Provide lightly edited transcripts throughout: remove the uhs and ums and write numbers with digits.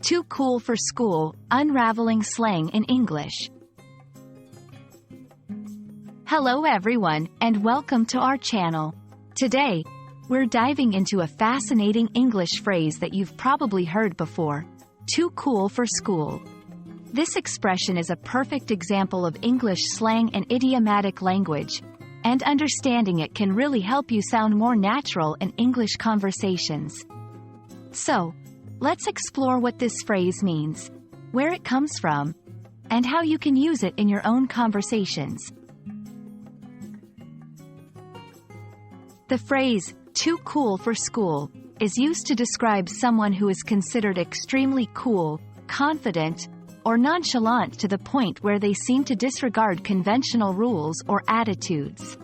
Too cool for school, unraveling slang in English. Hello everyone, and welcome to our channel. Today, we're diving into a fascinating English phrase that you've probably heard before. Too cool for school. This expression is a perfect example of English slang and idiomatic language, and understanding it can really help you sound more natural in English conversations. So, let's explore what this phrase means, where it comes from, and how you can use it in your own conversations. The phrase, too cool for school, is used to describe someone who is considered extremely cool, confident, or nonchalant to the point where they seem to disregard conventional rules or attitudes.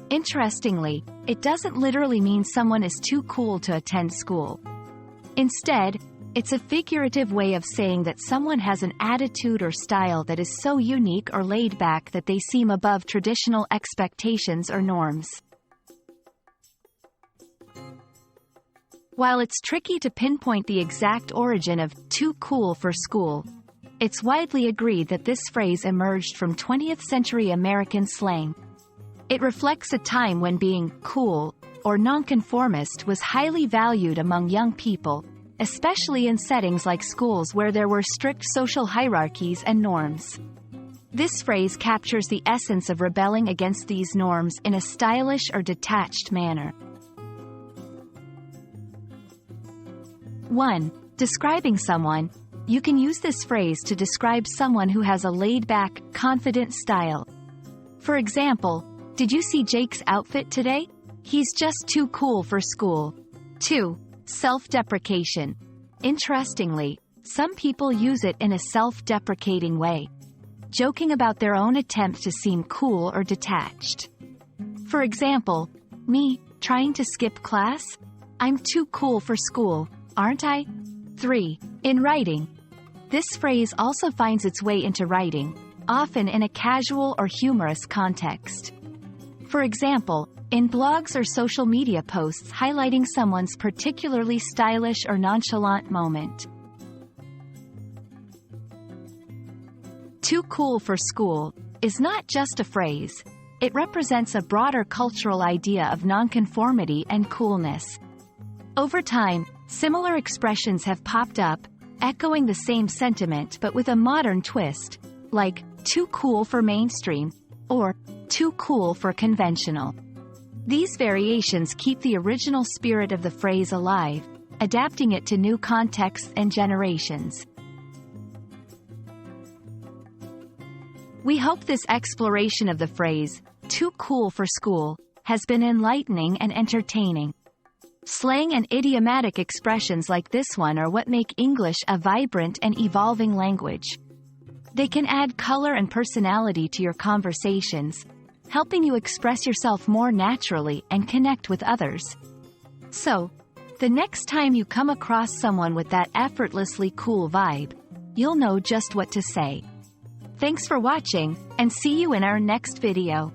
Interestingly, it doesn't literally mean someone is too cool to attend school. Instead, it's a figurative way of saying that someone has an attitude or style that is so unique or laid back that they seem above traditional expectations or norms. While it's tricky to pinpoint the exact origin of too cool for school, it's widely agreed that this phrase emerged from 20th century American slang. It reflects a time when being cool or nonconformist was highly valued among young people, especially in settings like schools where there were strict social hierarchies and norms. This phrase captures the essence of rebelling against these norms in a stylish or detached manner. 1. Describing someone. You can use this phrase to describe someone who has a laid-back, confident style. For example, did you see Jake's outfit today? He's just too cool for school. 2. Self-deprecation. Interestingly, some people use it in a self-deprecating way, joking about their own attempt to seem cool or detached. For example, me, trying to skip class? I'm too cool for school, aren't I? 3. In writing. This phrase also finds its way into writing, often in a casual or humorous context. For example, in blogs or social media posts highlighting someone's particularly stylish or nonchalant moment. Too cool for school is not just a phrase. It represents a broader cultural idea of nonconformity and coolness. Over time, similar expressions have popped up, echoing the same sentiment but with a modern twist, like too cool for mainstream or too cool for conventional. These variations keep the original spirit of the phrase alive, adapting it to new contexts and generations. We hope this exploration of the phrase, too cool for school, has been enlightening and entertaining. Slang and idiomatic expressions like this one are what make English a vibrant and evolving language. They can add color and personality to your conversations, helping you express yourself more naturally and connect with others. So, the next time you come across someone with that effortlessly cool vibe, you'll know just what to say. Thanks for watching, and see you in our next video.